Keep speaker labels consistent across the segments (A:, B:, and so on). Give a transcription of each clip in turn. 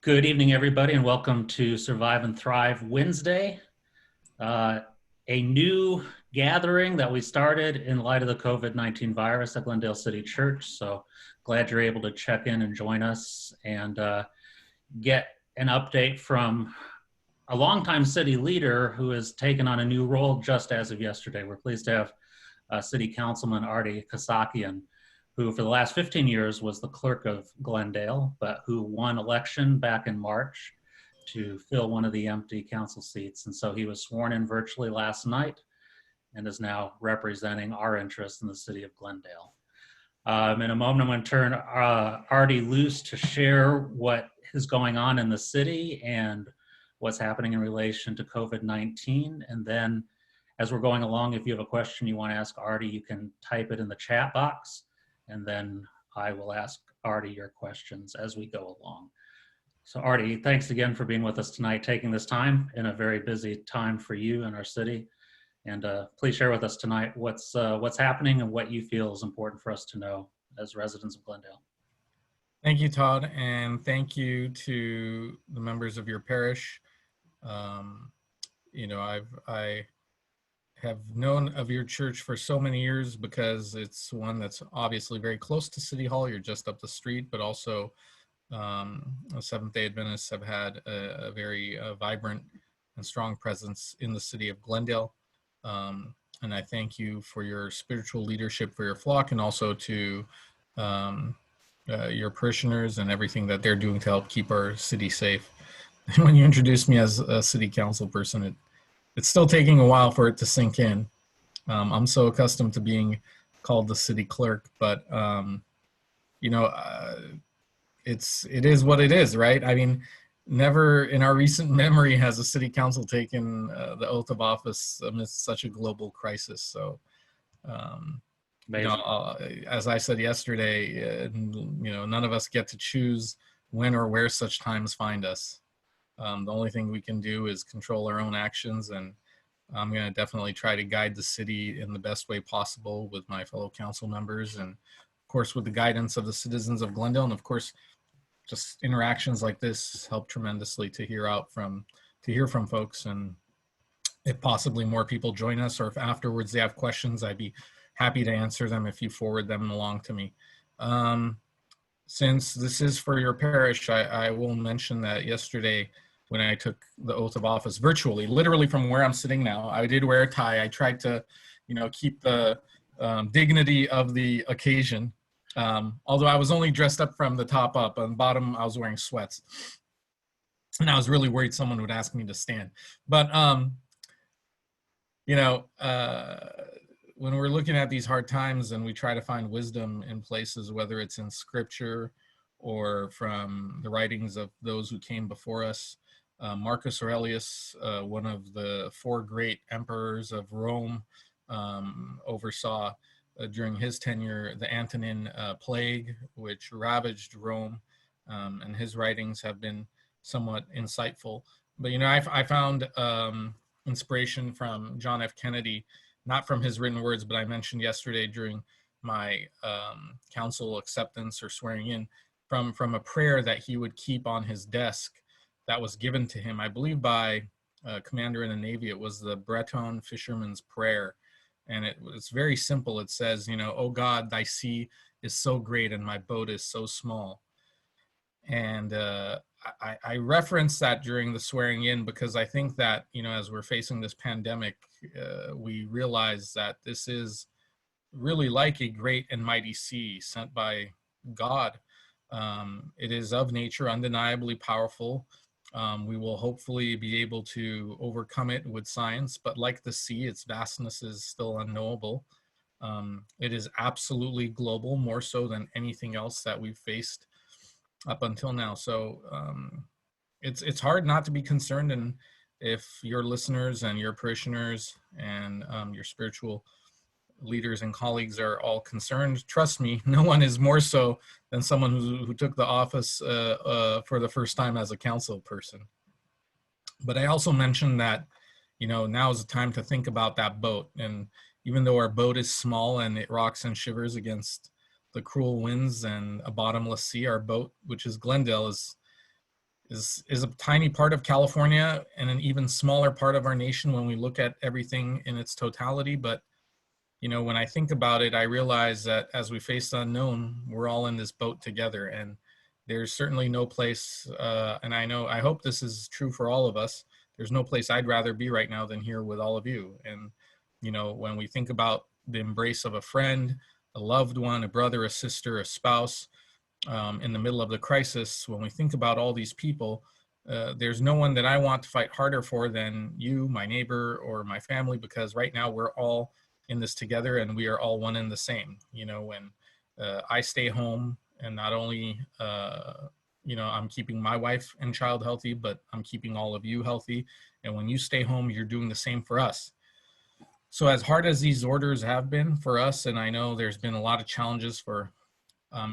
A: Good evening, everybody, and welcome to Survive and Thrive Wednesday, a new gathering that we started in light of the COVID-19 virus at Glendale City Church. So glad you're able to check in and join us and get an update from a longtime city leader who has taken on a new role just as of yesterday. We're pleased to have City Councilman Ardy Kassakhian, who for the last 15 years was the clerk of Glendale, but who won election back in March to fill one of the empty council seats. And so he was sworn in virtually last night and is now representing our interests in the city of Glendale. In a moment, I'm going to turn Ardy loose to share what is going on in the city and what's happening in relation to COVID-19. And then as we're going along, if you have a question you want to ask Ardy, you can type it in the chat box, and then I will ask Ardy your questions as we go along. So Ardy, thanks again for being with us tonight, taking this time in a very busy time for you and our city. And please share with us tonight what's happening and what you feel is important for us to know as residents of Glendale.
B: Thank you, Todd, and thank you to the members of your parish. I have known of your church for so many years because it's one that's obviously very close to City Hall. You're just up the street, but also Seventh-day Adventists have had a very vibrant and strong presence in the city of Glendale. And I thank you for your spiritual leadership for your flock, and also to your parishioners and everything that they're doing to help keep our city safe. And when you introduced me as a city council person, it's still taking a while for it to sink in. I'm so accustomed to being called the city clerk, but it is what it is, right? I mean, never in our recent memory has a city council taken the oath of office amidst such a global crisis. So, as I said yesterday, none of us get to choose when or where such times find us. The only thing we can do is control our own actions, and I'm going to definitely try to guide the city in the best way possible with my fellow council members, and of course with the guidance of the citizens of Glendale. And of course, just interactions like this help tremendously to hear from folks. And if possibly more people join us, or if afterwards they have questions, I'd be happy to answer them if you forward them along to me. Since this is for your parish, I will mention that yesterday when I took the oath of office virtually, literally from where I'm sitting now, I did wear a tie. I tried to, keep the dignity of the occasion. Although I was only dressed up from the top up. On the bottom, I was wearing sweats. And I was really worried someone would ask me to stand. But, when we're looking at these hard times and we try to find wisdom in places, whether it's in scripture or from the writings of those who came before us, Marcus Aurelius, one of the 4 great emperors of Rome, oversaw during his tenure the Antonine Plague, which ravaged Rome, and his writings have been somewhat insightful. But I found inspiration from John F. Kennedy, not from his written words, but I mentioned yesterday during my council acceptance or swearing in, from a prayer that he would keep on his desk that was given to him, I believe by a commander in the Navy. It was the Breton fisherman's prayer. And it was very simple. It says, "Oh God, thy sea is so great and my boat is so small." And I referenced that during the swearing in because I think that, as we're facing this pandemic, we realize that this is really like a great and mighty sea sent by God. It is of nature undeniably powerful. We will hopefully be able to overcome it with science, but like the sea, its vastness is still unknowable. It is absolutely global, more so than anything else that we've faced up until now. So it's hard not to be concerned. And if your listeners and your parishioners and your spiritual leaders and colleagues are all concerned, trust me, no one is more so than someone who took the office for the first time as a council person. But I also mentioned that, now is the time to think about that boat. And even though our boat is small and it rocks and shivers against the cruel winds and a bottomless sea, our boat, which is Glendale, is is a tiny part of California and an even smaller part of our nation when we look at everything in its totality. But, you know, when I think about it, I realize that as we face the unknown, we're all in this boat together. And there's certainly no place, and I hope this is true for all of us, there's no place I'd rather be right now than here with all of you. And, you know, when we think about the embrace of a friend, a loved one, a brother, a sister, a spouse, in the middle of the crisis, when we think about all these people, there's no one that I want to fight harder for than you, my neighbor, or my family, because right now we're all in this together and we are all one and the same. You know, when I stay home, and not only, you know, I'm keeping my wife and child healthy, but I'm keeping all of you healthy. And when you stay home, you're doing the same for us. So as hard as these orders have been for us, and I know there's been a lot of challenges for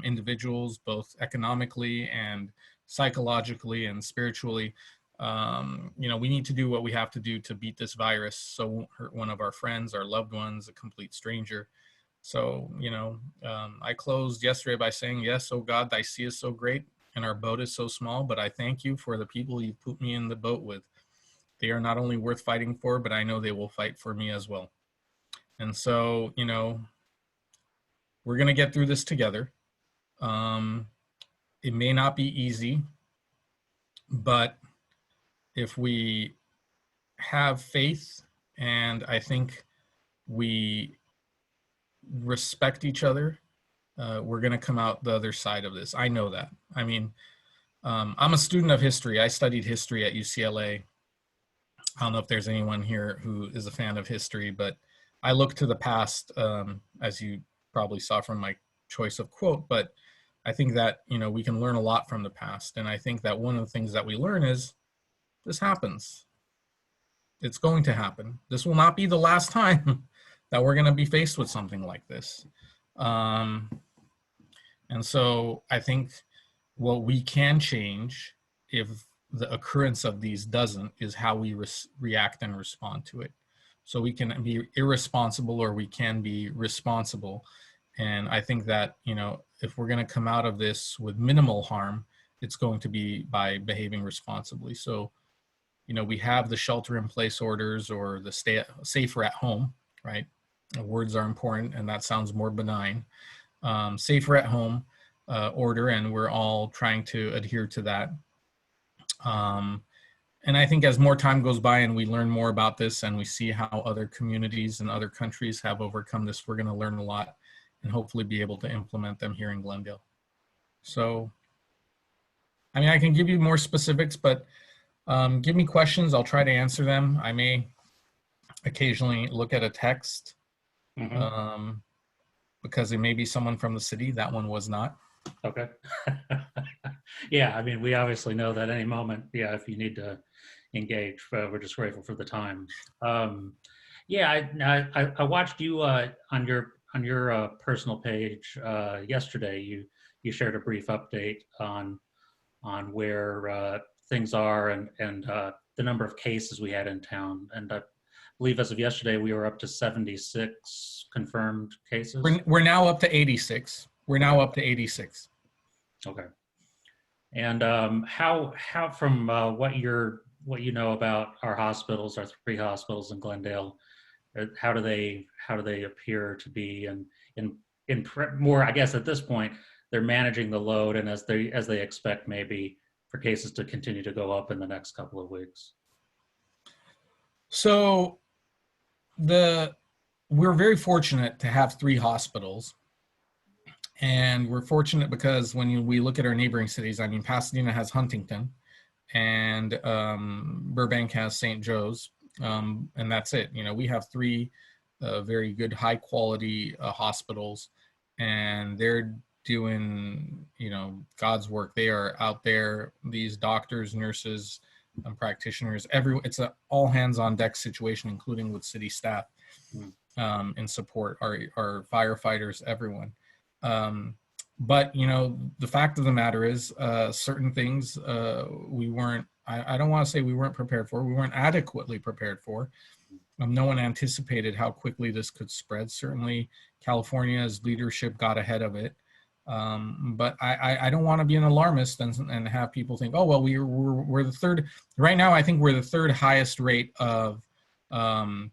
B: individuals, both economically and psychologically and spiritually, you know, we need to do what we have to do to beat this virus so it won't hurt one of our friends, our loved ones, a complete stranger. So, you know, I closed yesterday by saying, yes, oh God, thy sea is so great and our boat is so small, but I thank you for the people you put me in the boat with. They are not only worth fighting for, but I know they will fight for me as well. And so, you know, we're going to get through this together. It may not be easy, but if we have faith, and I think we respect each other, we're going to come out the other side of this. I know that. I mean, I'm a student of history. I studied history at UCLA. I don't know if there's anyone here who is a fan of history, but I look to the past, as you probably saw from my choice of quote, but I think that, you know, we can learn a lot from the past. And I think that one of the things that we learn is this happens. It's going to happen. This will not be the last time that we're going to be faced with something like this. And so I think what we can change, if the occurrence of these doesn't, is how we react and respond to it. So we can be irresponsible or we can be responsible. And I think that, you know, if we're going to come out of this with minimal harm, it's going to be by behaving responsibly. So, you know, we have the shelter in place orders or the stay safer at home, right? Words are important, and that sounds more benign. Safer at home order, and we're all trying to adhere to that. And I think as more time goes by and we learn more about this and we see how other communities and other countries have overcome this, we're going to learn a lot and hopefully be able to implement them here in Glendale. So, I mean, I can give you more specifics, but give me questions. I'll try to answer them. I may occasionally look at a text because it may be someone from the city. That one was not.
A: Okay. Yeah, I mean, we obviously know that any moment, yeah, if you need to engage, we're just grateful for the time. Yeah, I watched you on your personal page yesterday. You shared a brief update on where things are and the number of cases we had in town. And I believe as of yesterday, we were up to 76 confirmed cases.
B: We're now up to 86. We're now up to 86.
A: Okay. And how from what you know about our hospitals, our 3 hospitals in Glendale, how do they appear to be in more? I guess at this point they're managing the load, and as they expect maybe for cases to continue to go up in the next couple of weeks.
B: So we're very fortunate to have 3 hospitals. And we're fortunate because when we look at our neighboring cities, I mean, Pasadena has Huntington and Burbank has St. Joe's, and that's it. You know, we have 3 very good, high quality hospitals, and they're doing, you know, God's work. They are out there, these doctors, nurses, practitioners, it's an all hands on deck situation, including with city staff in support, our firefighters, everyone. But, you know, the fact of the matter is certain things we weren't, I don't want to say we weren't prepared for, we weren't adequately prepared for. No one anticipated how quickly this could spread. Certainly California's leadership got ahead of it. But I don't want to be an alarmist and have people think, oh, well, we're the third. Right now, I think we're the third highest rate of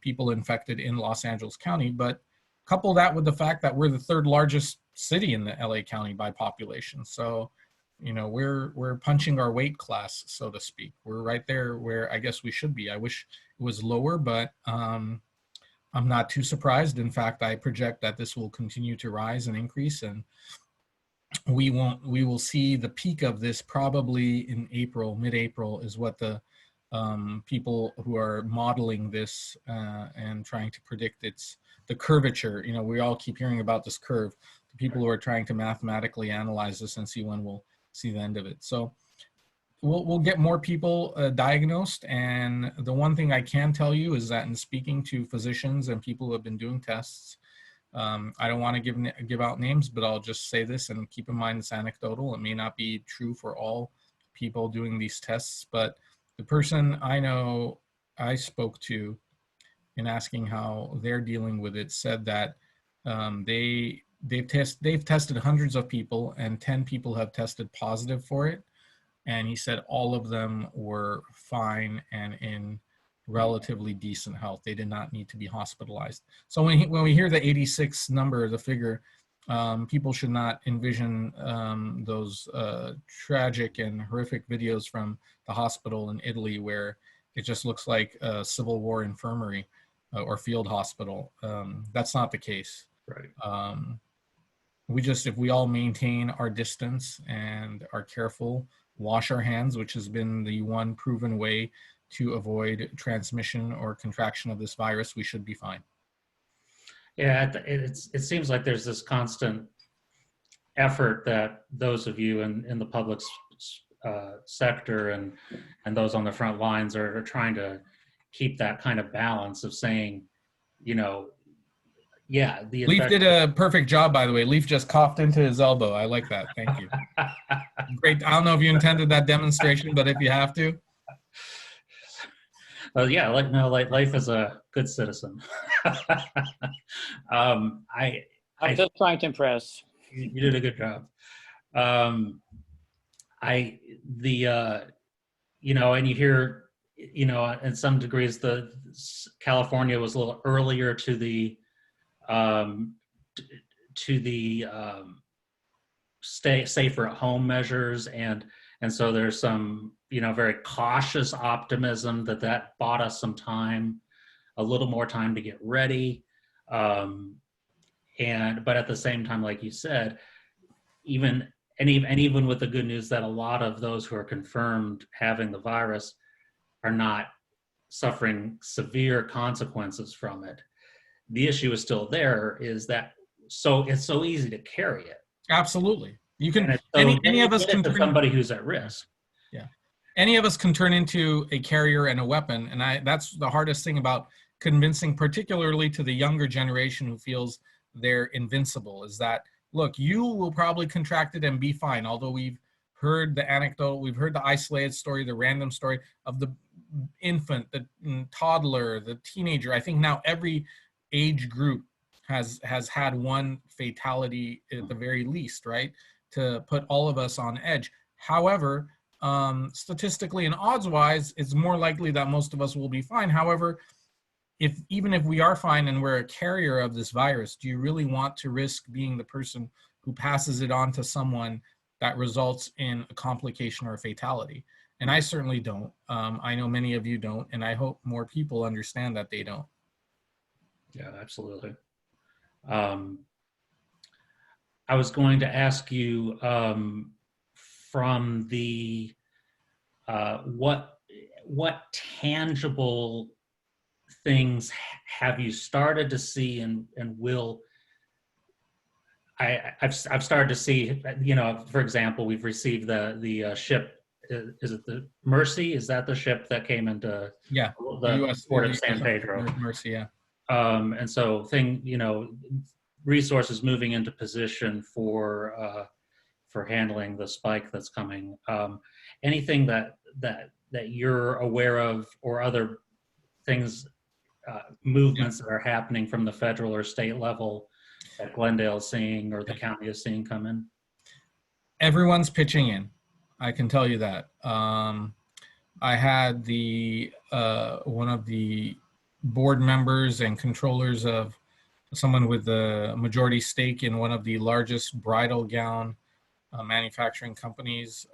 B: people infected in Los Angeles County. But couple that with the fact that we're the third largest city in the LA County by population. So, you know, we're punching our weight class, so to speak. We're right there where I guess we should be. I wish it was lower, but I'm not too surprised. In fact, I project that this will continue to rise and increase, and we will see the peak of this probably in April, mid-April is what the people who are modeling this and trying to predict the curvature. You know, we all keep hearing about this curve. The people who are trying to mathematically analyze this and see when we'll see the end of it. So we'll get more people diagnosed. And the one thing I can tell you is that in speaking to physicians and people who have been doing tests, I don't want to give out names, but I'll just say this, and keep in mind it's anecdotal. It may not be true for all people doing these tests, but the person I know I spoke to in asking how they're dealing with it said that they've tested hundreds of people, and 10 people have tested positive for it. And he said all of them were fine and in relatively decent health. They did not need to be hospitalized. So when we hear the 86 number, the figure, people should not envision those tragic and horrific videos from the hospital in Italy where it just looks like a Civil War infirmary or field hospital. That's not the case.
A: Right.
B: If we all maintain our distance and are careful, wash our hands, which has been the one proven way to avoid transmission or contraction of this virus, we should be fine.
A: Yeah, it seems like there's this constant effort that those of you in the public sector and those on the front lines are trying to keep that kind of balance of saying, you know, yeah.
B: Leaf did a perfect job, by the way. Leaf just coughed into his elbow. I like that. Thank you. Great. I don't know if you intended that demonstration, but if you have to.
A: Well, yeah, life is a good citizen. I'm
C: just trying to impress.
A: You did a good job. You know, and you hear, you know, in some degrees, California was a little earlier to the stay safer at home measures, and so there's some, you know, very cautious optimism that bought us some time, a little more time to get ready, but at the same time, like you said, even with the good news that a lot of those who are confirmed having the virus are not suffering severe consequences from it, the issue is still there, is that it's so easy to carry it.
B: Absolutely. You can,
A: any of us can turn somebody who's at risk.
B: Yeah. Any of us can turn into a carrier and a weapon. And that's the hardest thing about convincing, particularly to the younger generation who feels they're invincible, is that, look, you will probably contract it and be fine. Although we've heard the anecdote, we've heard the isolated story, the random story of the infant, the toddler, the teenager. I think now every age group has had one fatality at the very least, right? To put all of us on edge. However, statistically and odds-wise, it's more likely that most of us will be fine. However, even if we are fine and we're a carrier of this virus, do you really want to risk being the person who passes it on to someone that results in a complication or a fatality? And I certainly don't. I know many of you don't, and I hope more people understand that they don't.
A: Yeah, absolutely. I was going to ask you from the what tangible things have you started to see and will I've started to see, you know, for example, we've received the ship, is it the Mercy? Is that the ship that came into the US port of San Pedro?
B: Mercy, yeah.
A: And so resources moving into position for handling the spike that's coming. Anything that you're aware of, or other things, movements that are happening from the federal or state level that Glendale is seeing or the county is seeing come in?
B: Everyone's pitching in. I can tell you that. I had one of the board members and controllers of someone with a majority stake in one of the largest bridal gown manufacturing companies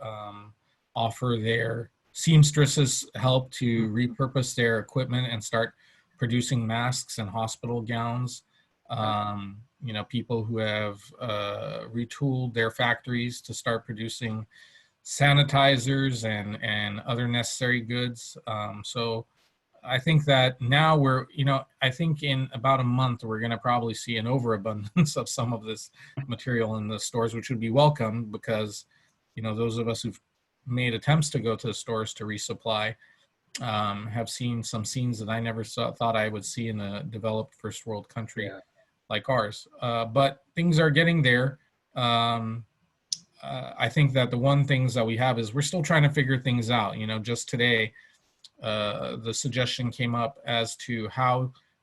B: offer their seamstresses help to repurpose their equipment and start producing masks and hospital gowns. People who have retooled their factories to start producing sanitizers and other necessary goods. So I think that now I think in about a month, we're going to probably see an overabundance of some of this material in the stores, which would be welcome because, those of us who've made attempts to go to the stores to resupply have seen some scenes that I never thought I would see in a developed first world country like ours. But things are getting there. I think that the one things that we have is we're still trying to figure things out. Just today, the suggestion came up as to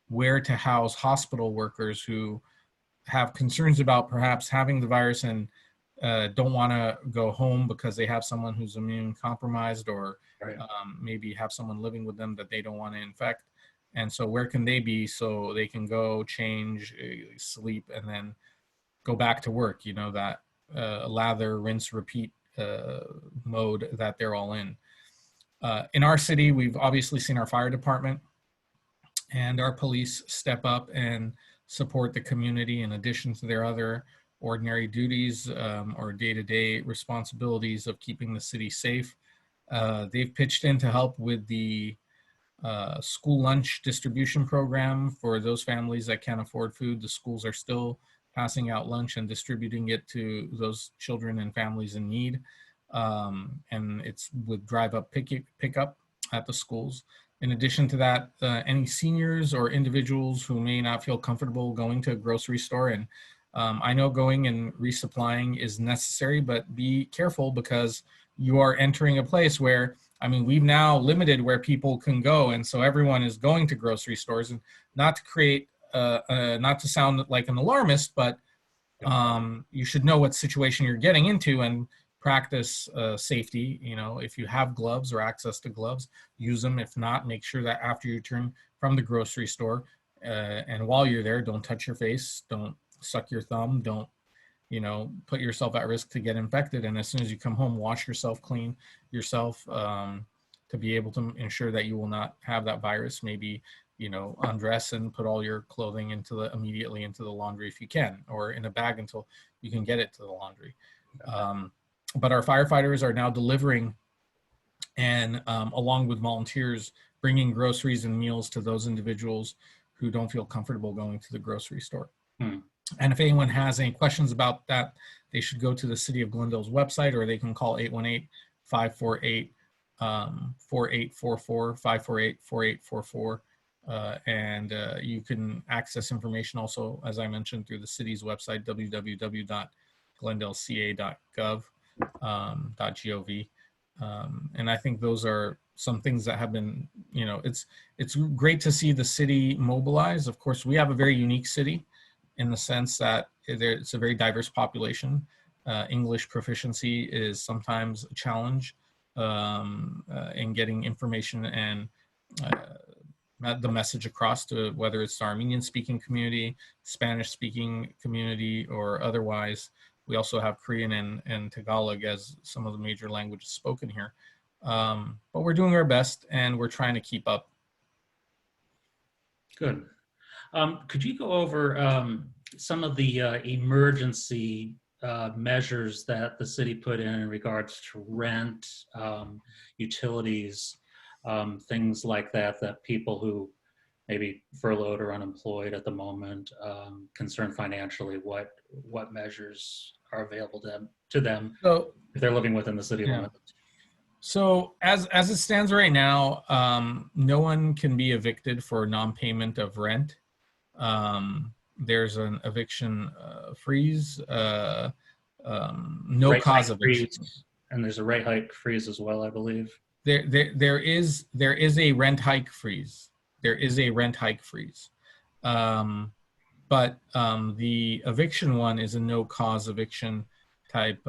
B: where to house hospital workers who have concerns about perhaps having the virus and don't want to go home because they have someone who's immune compromised or maybe have someone living with them that they don't want to infect. And so where can they be so they can go change, sleep, and then go back to work, that lather, rinse, repeat mode that they're all in. In our city, we've obviously seen our fire department and our police step up and support the community in addition to their other ordinary duties or day-to-day responsibilities of keeping the city safe. They've pitched in to help with the school lunch distribution program for those families that can't afford food. The schools are still passing out lunch and distributing it to those children and families in need. And it's with drive-up pickup at the schools. In addition to that, any seniors or individuals who may not feel comfortable going to a grocery store, and I know going and resupplying is necessary, but be careful because you are entering a place where, we've now limited where people can go. And so everyone is going to grocery stores, and not to create, not to sound like an alarmist, but you should know what situation you're getting into and practice safety. If you have gloves or access to gloves, use them. If not, make sure that after you return from the grocery store and while you're there, don't touch your face, don't suck your thumb, don't put yourself at risk to get infected. And as soon as you come home, wash yourself, clean yourself to be able to ensure that you will not have that virus. Maybe undress and put all your clothing immediately into the laundry if you can, or in a bag until you can get it to the laundry. But our firefighters are now delivering and along with volunteers, bringing groceries and meals to those individuals who don't feel comfortable going to the grocery store. And if anyone has any questions about that, they should go to the City of Glendale's website, or they can call 818-548-4844, 548-4844. And you can access information also, as I mentioned, through the city's website, www.glendaleca.gov. And I think those are some things that have been, it's great to see the city mobilize. Of course, we have a very unique city in the sense that it's a very diverse population. English proficiency is sometimes a challenge in getting information and the message across to whether it's the Armenian-speaking community, Spanish-speaking community, or otherwise. We also have Korean and Tagalog as some of the major languages spoken here. But we're doing our best, and we're trying to keep up.
A: Good. Could you go over some of the emergency measures that the city put in regards to rent, utilities, things like that people who maybe furloughed or unemployed at the moment, concerned financially, what measures are available to them if they're living within the city limits?
B: So as it stands right now, no one can be evicted for non-payment of rent. There's an eviction freeze, no cause eviction.
A: And there's a rate hike freeze as well, I believe.
B: There is a rent hike freeze. There is a rent hike freeze. But the eviction one is a no cause eviction type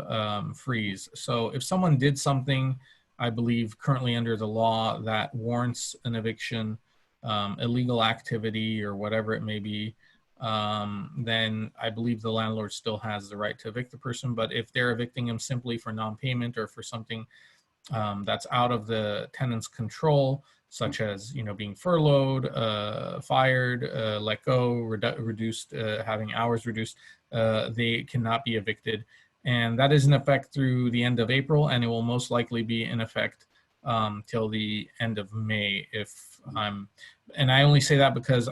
B: freeze. So if someone did something, I believe currently under the law that warrants an eviction, illegal activity or whatever it may be, then I believe the landlord still has the right to evict the person. But if they're evicting him simply for non-payment or for something that's out of the tenant's control, such as being furloughed, fired, let go, reduced, having hours reduced, they cannot be evicted. And that is in effect through the end of April, and it will most likely be in effect till the end of May. And I only say that because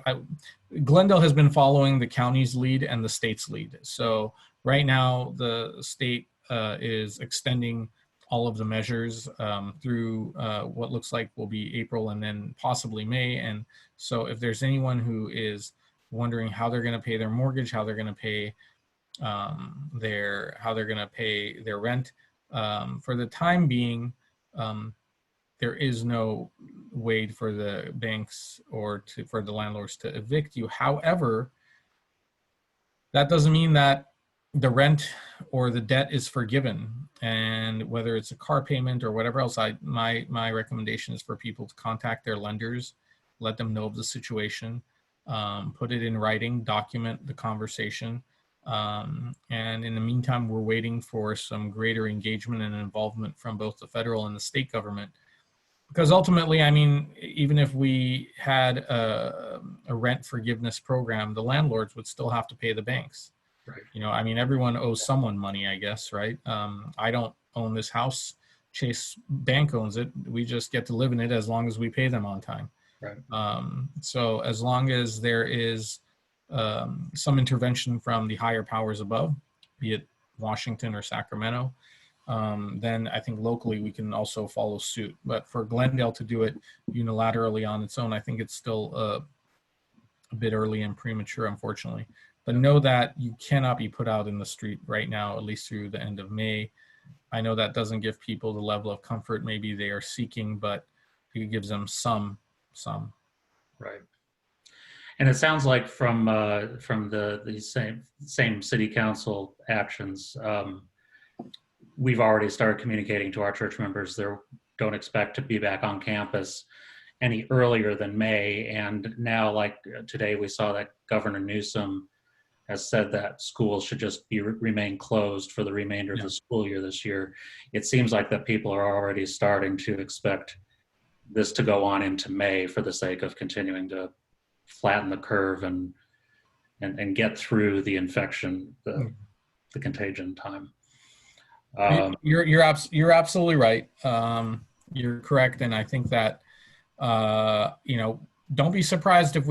B: Glendale has been following the county's lead and the state's lead. So right now, the state is extending all of the measures through what looks like will be April and then possibly May. And so if there's anyone who is wondering how they're going to pay their mortgage, how they're going to pay their rent, for the time being, there is no way for the banks or for the landlords to evict you. However, that doesn't mean that the rent or the debt is forgiven. And whether it's a car payment or whatever else, my recommendation is for people to contact their lenders, let them know of the situation, put it in writing, document the conversation. And in the meantime, we're waiting for some greater engagement and involvement from both the federal and the state government. Because ultimately, I mean, even if we had a rent forgiveness program, the landlords would still have to pay the banks. Right. I mean, everyone owes someone money, I guess, right? I don't own this house. Chase Bank owns it. We just get to live in it as long as we pay them on time. Right. So as long as there is some intervention from the higher powers above, be it Washington or Sacramento, then I think locally we can also follow suit. But for Glendale to do it unilaterally on its own, I think it's still a bit early and premature, unfortunately. But know that you cannot be put out in the street right now, at least through the end of May. I know that doesn't give people the level of comfort maybe they are seeking, but it gives them some.
A: Right. And it sounds like from the same city council actions, we've already started communicating to our church members they don't expect to be back on campus any earlier than May. And now, like today, we saw that Governor Newsom has said that schools should just remain closed for the remainder of the school year this year. It seems like that people are already starting to expect this to go on into May for the sake of continuing to flatten the curve and get through the infection, the contagion time.
B: You're absolutely right. You're correct, and I think that don't be surprised if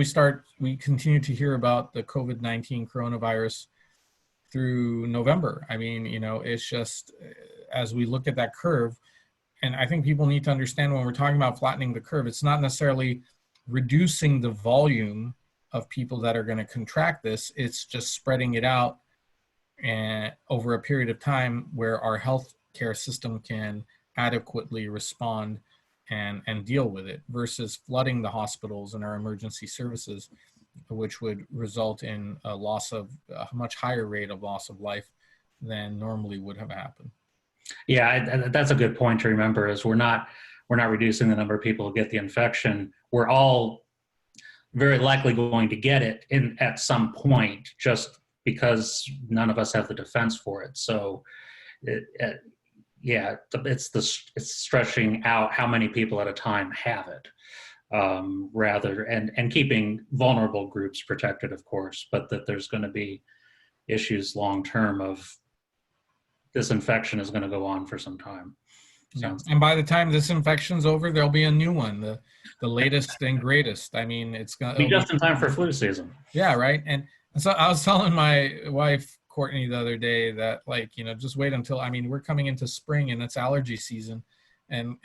B: we continue to hear about the COVID-19 coronavirus through November. I mean, it's just as we look at that curve, and I think people need to understand when we're talking about flattening the curve, it's not necessarily reducing the volume of people that are going to contract this. It's just spreading it out and over a period of time where our healthcare system can adequately respond and deal with it, versus flooding the hospitals and our emergency services, which would result in a much higher rate of loss of life than normally would have happened.
A: Yeah, that's a good point to remember. Is we're not reducing the number of people who get the infection. We're all very likely going to get it at some point, just because none of us have the defense for it. So, it's stretching out how many people at a time have it, rather and keeping vulnerable groups protected, of course, but that there's going to be issues long term of this infection is going to go on for some time.
B: And by the time this infection's over, there'll be a new one, the latest and greatest. I mean, it's going to
A: be just in time for flu season.
B: Yeah, right. And so I was telling my wife, Courtney, the other day that, just wait until, we're coming into spring and it's allergy season, and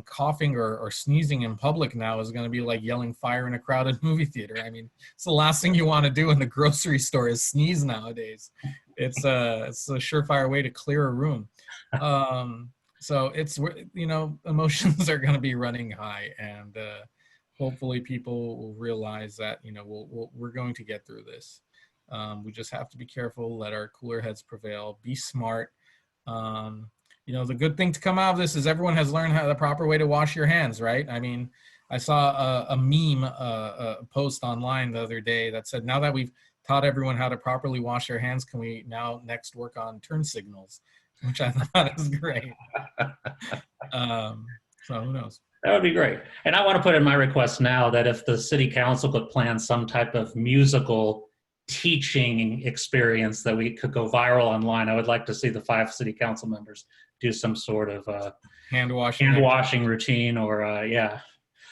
B: coughing or sneezing in public now is going to be like yelling fire in a crowded movie theater. I mean, it's the last thing you want to do in the grocery store is sneeze nowadays. It's a surefire way to clear a room. So it's, emotions are going to be running high, and hopefully people will realize that, we're going to get through this. We just have to be careful, let our cooler heads prevail, be smart, You know, the good thing to come out of this is everyone has learned how the proper way to wash your hands, right? I mean, I saw a meme post online the other day that said, now that we've taught everyone how to properly wash their hands, can we now next work on turn signals? Which I thought was great. So who knows?
A: That would be great. And I want to put in my request now that if the city council could plan some type of musical teaching experience that we could go viral online, I would like to see the 5 city council members do some sort of
B: hand washing
A: routine or yeah.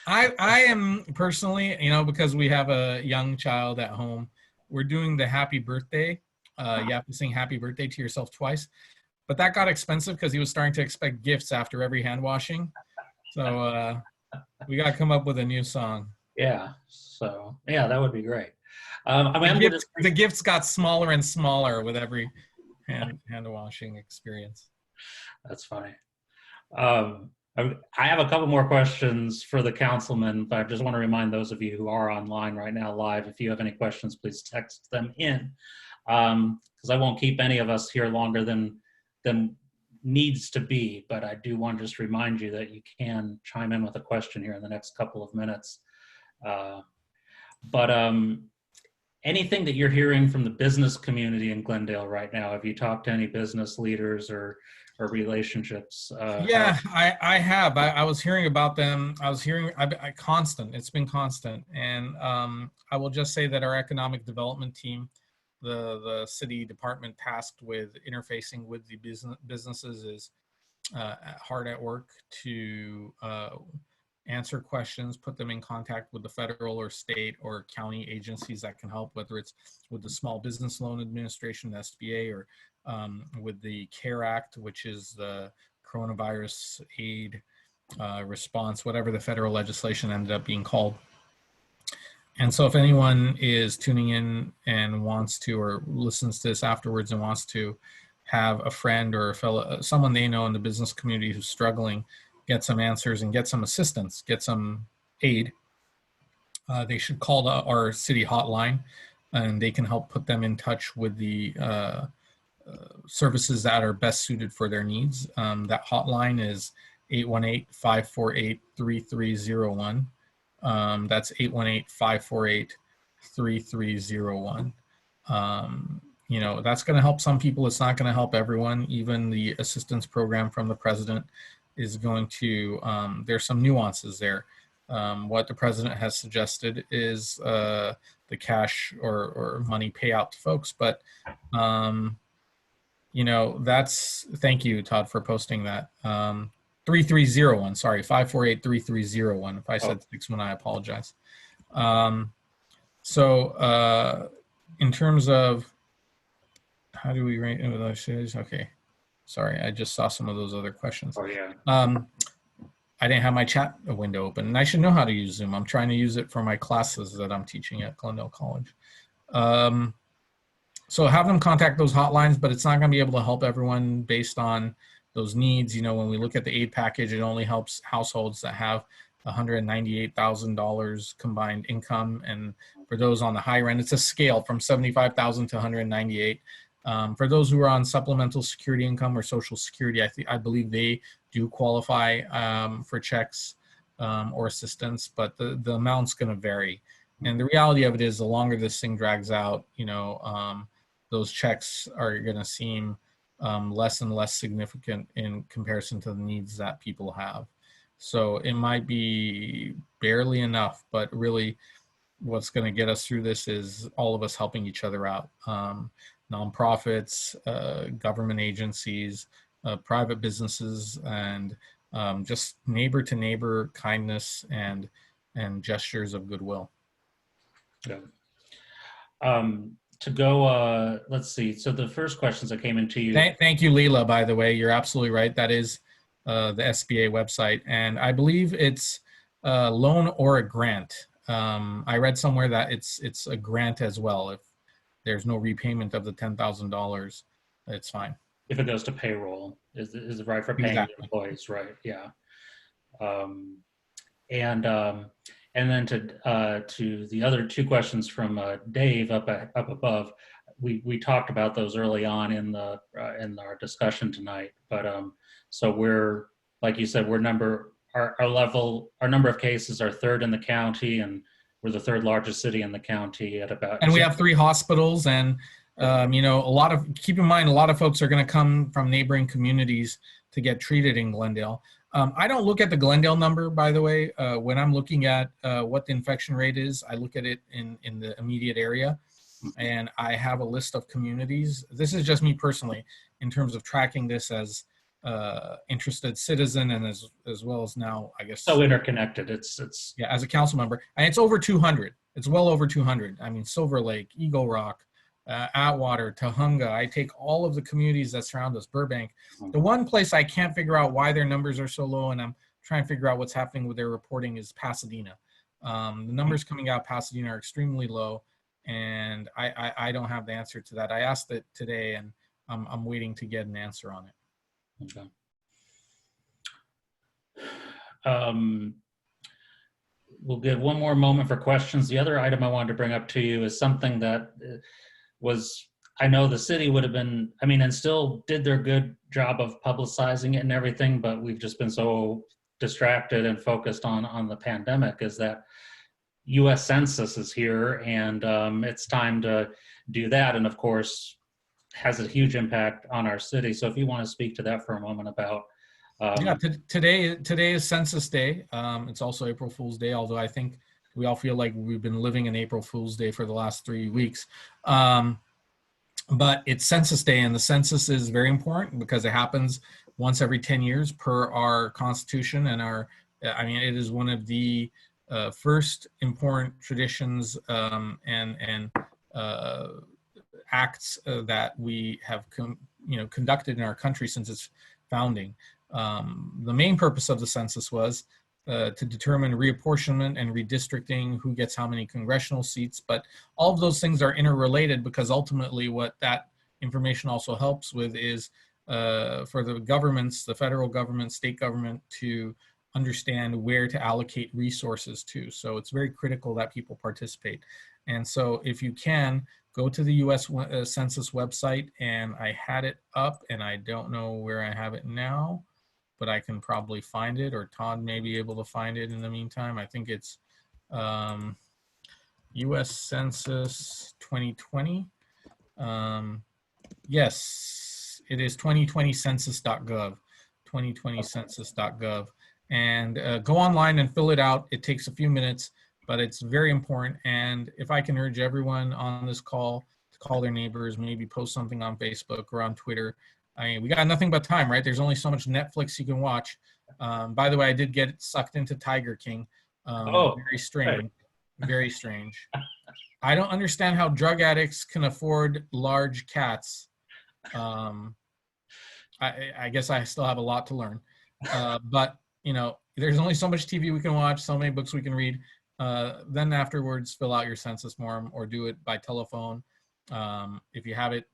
B: I am personally, you know, because we have a young child at home, we're doing the happy birthday. You have to sing happy birthday to yourself twice. But that got expensive because he was starting to expect gifts after every hand washing. So we got to come up with a new song.
A: Yeah. So, yeah, that would be great.
B: The gifts got smaller and smaller with every hand washing experience.
A: That's funny. I have a couple more questions for the councilman, but I just want to remind those of you who are online right now live, if you have any questions, please text them in, because I won't keep any of us here longer than needs to be, but I do want to just remind you that you can chime in with a question here in the next couple of minutes. Anything that you're hearing from the business community in Glendale right now? Have you talked to any business leaders or relationships?
B: Yeah, I have. I was hearing about them. Constant. It's been constant. And I will just say that our economic development team, the city department tasked with interfacing with the businesses, is hard at work to answer questions, put them in contact with the federal or state or county agencies that can help, whether it's with the Small Business Loan Administration, the SBA, or with the CARE Act, which is the coronavirus aid response, whatever the federal legislation ended up being called. And so if anyone is tuning in and wants to, or listens to this afterwards and wants to have a friend or someone they know in the business community who's struggling, get some answers and get some assistance, get some aid, they should call our city hotline, and they can help put them in touch with the services that are best suited for their needs. That hotline is 818-548-3301. That's 818-548-3301. You know, that's going to help some people. It's not going to help everyone. Even the assistance program from the president is going to, there's some nuances there. What the president has suggested is the cash or money payout to folks, but you know, thank you, Todd, for posting that. 3301, sorry, 548-3301. If I said 61, I apologize. So in terms of how do we rate with those shows? Okay, sorry, I just saw some of those other questions.
A: Oh yeah.
B: I didn't have my chat window open, and I should know how to use Zoom. I'm trying to use it for my classes that I'm teaching at Glendale College. So have them contact those hotlines, but it's not going to be able to help everyone based on those needs. You know, when we look at the aid package, it only helps households that have $198,000 combined income, and for those on the higher end, it's a scale from 75,000 to 198. For those who are on supplemental security income or Social Security, I believe they do qualify for checks or assistance, but the amount's going to vary. And the reality of it is, the longer this thing drags out, you know, those checks are going to seem less and less significant in comparison to the needs that people have. So it might be barely enough, but really what's going to get us through this is all of us helping each other out. Nonprofits, government agencies, private businesses, and just neighbor to neighbor kindness and gestures of goodwill.
A: Yeah. To go, let's see. So the first questions that came into you.
B: Thank you, Leela, by the way. You're absolutely right. That is the SBA website. And I believe it's a loan or a grant. I read somewhere that it's a grant as well. If there's no repayment of the $10,000, it's fine.
A: If it goes to payroll, is it right for paying
B: Exactly.
A: employees, right? Yeah. And then to the other two questions from Dave up above, we talked about those early on in our discussion tonight. But so we're, like you said, our number of cases are third in the county, and we're the third largest city in the county at about.
B: And we have 3 hospitals, and keep in mind, a lot of folks are going to come from neighboring communities to get treated in Glendale. I don't look at the Glendale number, by the way. When I'm looking at what the infection rate is, I look at it in the immediate area, and I have a list of communities. This is just me personally, in terms of tracking this as interested citizen, and as well as now, I guess.
A: So interconnected. It's
B: yeah, as a council member, and it's over 200. It's well over 200. I mean, Silver Lake, Eagle Rock, Atwater, Tahunga. I take all of the communities that surround us, Burbank. The one place I can't figure out why their numbers are so low, and I'm trying to figure out what's happening with their reporting, is Pasadena. The numbers coming out of Pasadena are extremely low, and I don't have the answer to that. I asked it today, and I'm waiting to get an answer on it.
A: Okay. We'll give one more moment for questions. The other item I wanted to bring up to you is something that was, I know the city would have been, and still did their good job of publicizing it and everything, but we've just been so distracted and focused on the pandemic, is that U.S. Census is here, and it's time to do that. And of course, has a huge impact on our city. So if you want to speak to that for a moment about.
B: Today is Census Day. It's also April Fool's Day, although I think we all feel like we've been living in April Fool's Day for the last 3 weeks. But it's Census Day, and the census is very important because it happens once every 10 years per our Constitution, and it is one of the first important traditions and acts that we have conducted in our country since its founding. The main purpose of the census was to determine reapportionment and redistricting, who gets how many congressional seats, but all of those things are interrelated, because ultimately what that information also helps with is for the governments, the federal government, state government, to understand where to allocate resources to. So it's very critical that people participate. And so if you can, go to the U.S. Census website, and I had it up, and I don't know where I have it now, but I can probably find it, or Todd may be able to find it in the meantime. I think it's U.S. Census 2020. Yes, it is 2020census.gov, 2020census.gov. And go online and fill it out. It takes a few minutes, but it's very important. And if I can urge everyone on this call to call their neighbors, maybe post something on Facebook or on Twitter. We got nothing but time, right? There's only so much Netflix you can watch. By the way, I did get sucked into Tiger King. Very strange, very strange. I don't understand how drug addicts can afford large cats. I guess I still have a lot to learn. But, there's only so much TV we can watch, so many books we can read. Then afterwards, fill out your census form or do it by telephone. If you have it,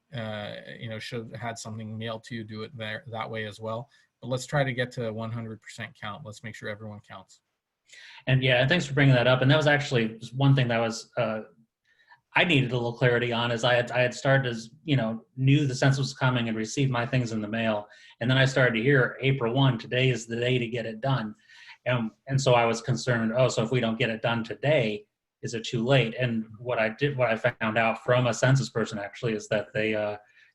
B: should have had something mailed to you, do it that way as well. But let's try to get to 100% count. Let's make sure everyone counts.
A: And yeah, thanks for bringing that up. And that was actually one thing that was I needed a little clarity on, is I had started as, knew the census was coming and received my things in the mail. And then I started to hear April 1, today is the day to get it done. And so I was concerned, so if we don't get it done today, is it too late? And what I found out from a census person actually is that they,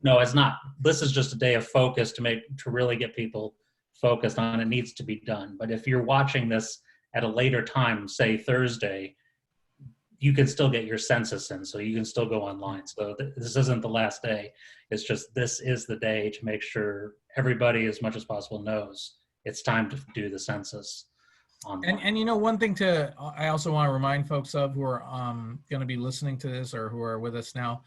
A: no, it's not. This is just a day of focus to really get people focused on it. Needs to be done. But if you're watching this at a later time, say Thursday, you can still get your census in, so you can still go online. So this isn't the last day. It's just, this is the day to make sure everybody, as much as possible, knows it's time to do the census online.
B: And one thing I also want to remind folks of who are going to be listening to this or who are with us now,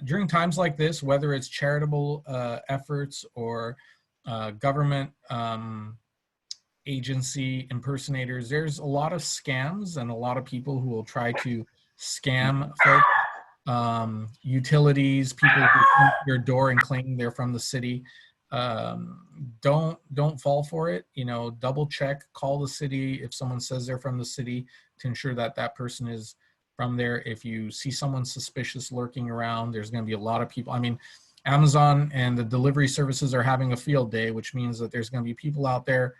B: during times like this, whether it's charitable efforts or government agency impersonators, there's a lot of scams and a lot of people who will try to scam folks, utilities, people who come to your door and claim they're from the city. Don't fall for it. Double check, call the city if someone says they're from the city, to ensure that that person is from there. If you see someone suspicious lurking around, there's going to be a lot of people. I mean, Amazon and the delivery services are having a field day, which means that there's going to be people out there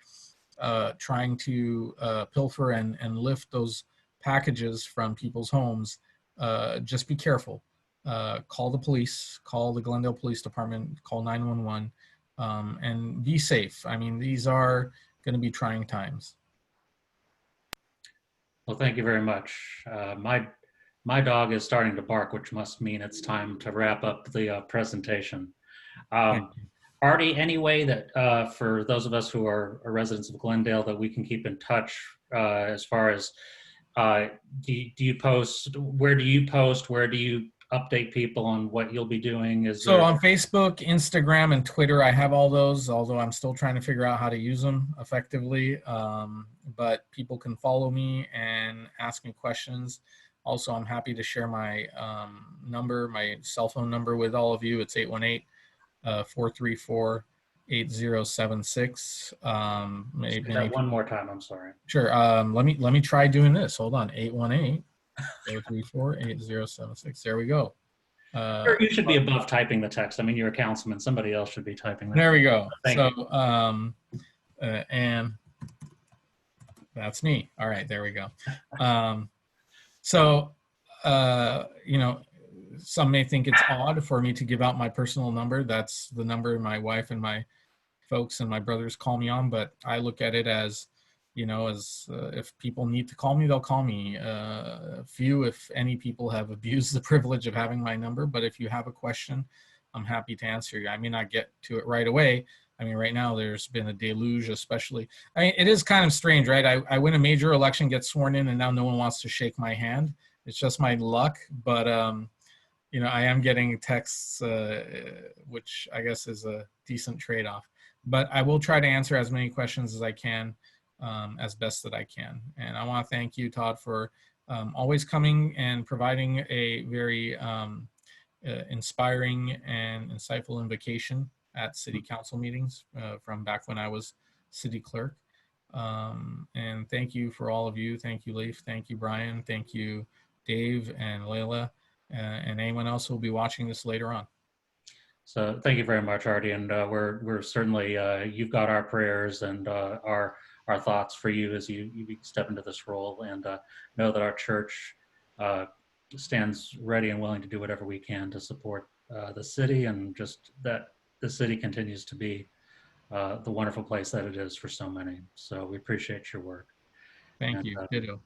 B: trying to pilfer and lift those packages from people's homes. Just be careful. Call the police, call the Glendale Police Department, call 911, and be safe. I mean, these are going to be trying times.
A: Well, thank you very much. My dog is starting to bark, which must mean it's time to wrap up the presentation. Ardy, any way that for those of us who are residents of Glendale that we can keep in touch as far as do you post? Where do you post? Where do you update people on what you'll be doing?
B: So on Facebook, Instagram, and Twitter, I have all those, although I'm still trying to figure out how to use them effectively. But people can follow me and ask me questions. Also, I'm happy to share my number, my cell phone number with all of you. It's 818-434-8076.
A: Say that one more time, I'm sorry.
B: Sure. Let me try doing this. Hold on. 818-434-8076. There we go.
A: You should be above typing the text. I mean, you're a councilman. Somebody else should be typing that.
B: There we go.
A: Thank you.
B: And that's me. All right, there we go. You know, some may think it's odd for me to give out my personal number. That's the number my wife and my folks and my brothers call me on, but I look at it as, you know, as if people need to call me, they'll call me. Few, if any, people have abused the privilege of having my number, but if you have a question, I'm happy to answer you. I may not get to it right away. I mean, right now there's been a deluge, especially. I mean, it is kind of strange, right? I win a major election, get sworn in, and now no one wants to shake my hand. It's just my luck, but you know, I am getting texts, which I guess is a decent trade-off. But I will try to answer as many questions as I can, as best that I can. And I want to thank you, Todd, for always coming and providing a very inspiring and insightful invocation at city council meetings from back when I was city clerk. And thank you for all of you. Thank you, Leif. Thank you, Brian. Thank you, Dave and Layla, and anyone else who will be watching this later on.
A: So thank you very much, Ardy, and we're certainly you've got our prayers and our thoughts for you as you step into this role, and know that our church stands ready and willing to do whatever we can to support the city, and just that the city continues to be the wonderful place that it is for so many. So we appreciate your work.
B: Thank you. Ditto.